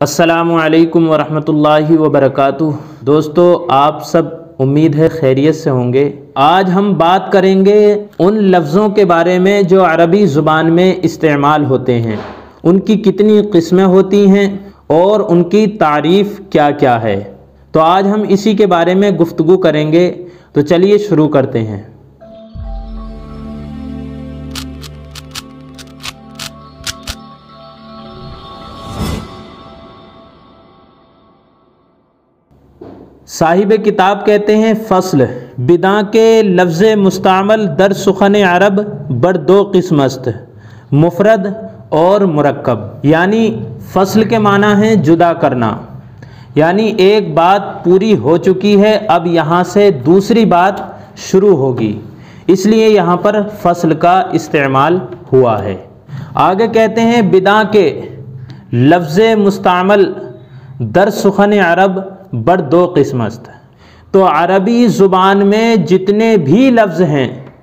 अस्सलामु अलैकुम वरहमतुल्लाहि वबरकातुह। दोस्तों, आप सब उम्मीद है खैरियत से होंगे। आज हम बात करेंगे उन लफ्ज़ों के बारे में जो अरबी ज़ुबान में इस्तेमाल होते हैं, उनकी कितनी किस्में होती हैं और उनकी तारीफ़ क्या क्या है। तो आज हम इसी के बारे में गुफ्तगू करेंगे। तो चलिए शुरू करते हैं। साहिब किताब कहते हैं, फ़स्ल बिदा के लफ्ज़ मुस्तामल दर सुखन अरब बर दो किस्मस्त, मुफरद और मुरक्कब। यानी फ़स्ल के माना है जुदा करना, यानी एक बात पूरी हो चुकी है, अब यहाँ से दूसरी बात शुरू होगी, इसलिए यहाँ पर फ़स्ल का इस्तेमाल हुआ है। आगे कहते हैं, बिदा के लफ्ज़ मुस्तामल दर सुखन अरब बर दो किस्मत। तो अरबी ज़ुबान में जितने भी लफ्ज़ हैं,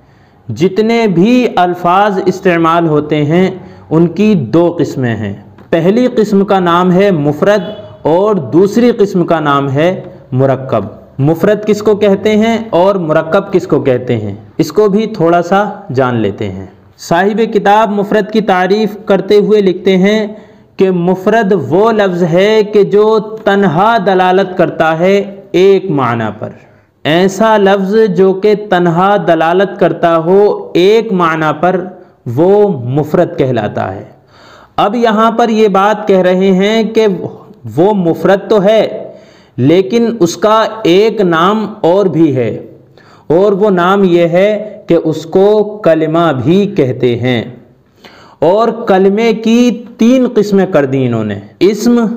जितने भी अल्फाज इस्तेमाल होते हैं, उनकी दो किस्में हैं। पहली किस्म का नाम है मुफरद और दूसरी किस्म का नाम है मुरक्कब। मुफरद किसको कहते हैं और मुरक्कब किसको कहते हैं, इसको भी थोड़ा सा जान लेते हैं। साहिब किताब मुफरद की तारीफ़ करते हुए लिखते हैं कि मुफरद वो लफ्ज़ है कि जो तन्हा दलालत करता है एक माना पर। ऐसा लफ्ज़ जो कि तन्हा दलालत करता हो एक माना पर, वो मुफरद कहलाता है। अब यहाँ पर ये बात कह रहे हैं कि वो मुफरद तो है, लेकिन उसका एक नाम और भी है, और वो नाम ये है कि उसको कलमा भी कहते हैं। और कलमे की तीन किस्में कर दी इन्होंने। इस्म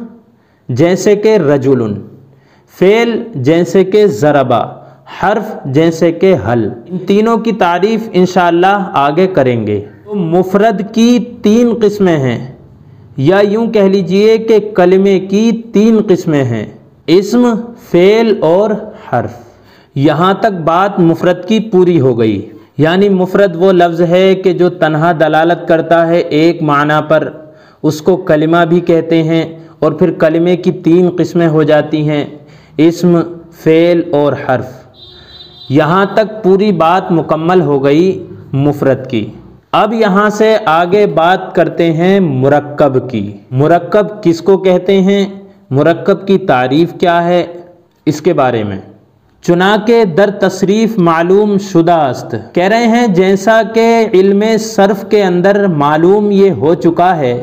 जैसे कि रजुलन, फ़ेल जैसे कि ज़रबा, हर्फ जैसे कि हल। इन तीनों की तारीफ़ इंशाअल्लाह आगे करेंगे। तो मुफरद की तीन किस्में हैं, या यूँ कह लीजिए कि कलमे की तीन किस्में हैं, इस्म, फ़ेल और हर्फ। यहाँ तक बात मुफरद की पूरी हो गई। यानी मुफरद वो लफ्ज़ है कि जो तन्हा दलालत करता है एक माना पर, उसको कलिमा भी कहते हैं। और फिर कलिमे की तीन किस्में हो जाती हैं, इस्म, फ़ेल और हर्फ। यहाँ तक पूरी बात मुकम्मल हो गई मुफरद की। अब यहाँ से आगे बात करते हैं मुरक्कब की। मुरक्कब किसको कहते हैं, मुरक्कब की तारीफ़ क्या है, इसके बारे में। चुनाके दर तसरीफ़ मालूम शुदा अस्त। कह रहे हैं जैसा कि इल्मे सर्फ़ के अंदर मालूम ये हो चुका है,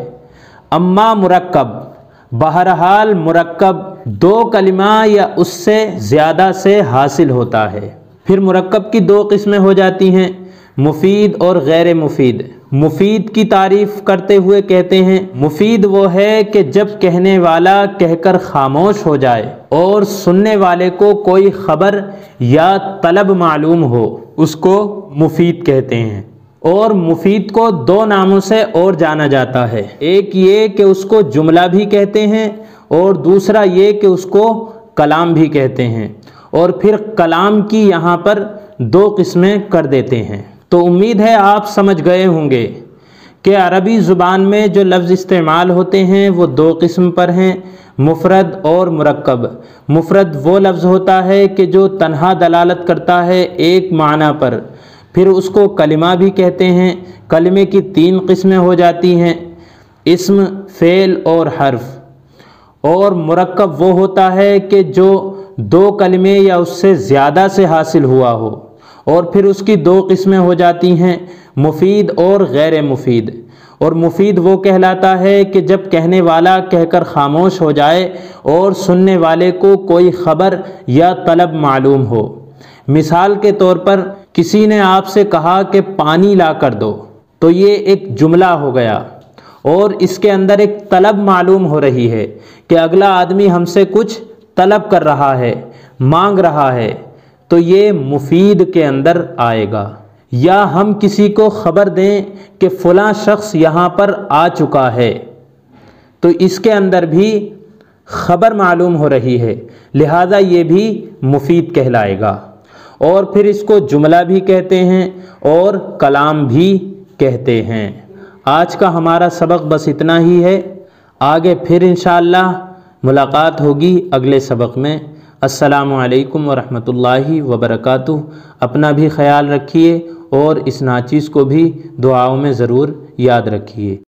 अम्मा मुरक्कब, बहरहाल मुरक्कब दो कलिमा या उससे ज़्यादा से हासिल होता है। फिर मुरक्कब की दो किस्में हो जाती हैं, मुफीद और गैर मुफीद। मुफीद की तारीफ़ करते हुए कहते हैं, मुफीद वो है कि जब कहने वाला कहकर खामोश हो जाए और सुनने वाले को कोई ख़बर या तलब मालूम हो, उसको मुफीद कहते हैं। और मुफीद को दो नामों से और जाना जाता है, एक ये कि उसको जुमला भी कहते हैं, और दूसरा ये कि उसको कलाम भी कहते हैं। और फिर कलाम की यहाँ पर दो किस्में कर देते हैं। तो उम्मीद है आप समझ गए होंगे कि अरबी ज़ुबान में जो लफ्ज़ इस्तेमाल होते हैं वो दो किस्म पर हैं, मुफरद और मुरक्कब। मुफरद वो लफ्ज़ होता है कि जो तन्हा दलालत करता है एक माना पर, फिर उसको कलिमा भी कहते हैं। कलिमे की तीन किस्में हो जाती हैं, इस्म, फ़ेल और हर्फ। और मुरक्कब वो होता है कि जो दो कलिमे या उससे ज़्यादा से हासिल हुआ हो, और फिर उसकी दो किस्में हो जाती हैं, मुफीद और गैर मुफीद। और मुफीद वो कहलाता है कि जब कहने वाला कहकर खामोश हो जाए और सुनने वाले को कोई ख़बर या तलब मालूम हो। मिसाल के तौर पर किसी ने आपसे कहा कि पानी ला कर दो, तो ये एक जुमला हो गया, और इसके अंदर एक तलब मालूम हो रही है कि अगला आदमी हमसे कुछ तलब कर रहा है, मांग रहा है, तो ये मुफीद के अंदर आएगा। या हम किसी को ख़बर दें कि फ़लाँ शख्स यहाँ पर आ चुका है, तो इसके अंदर भी ख़बर मालूम हो रही है, लिहाजा ये भी मुफीद कहलाएगा। और फिर इसको जुमला भी कहते हैं और कलाम भी कहते हैं। आज का हमारा सबक बस इतना ही है। آگے پھر انشاءاللہ ملاقات ہوگی اگلے سبق میں۔ السلام علیکم ورحمۃ اللہ وبرکاتہ۔ اپنا بھی خیال رکھیے اور اس ناچیز کو بھی دعاؤں میں ضرور یاد رکھیے۔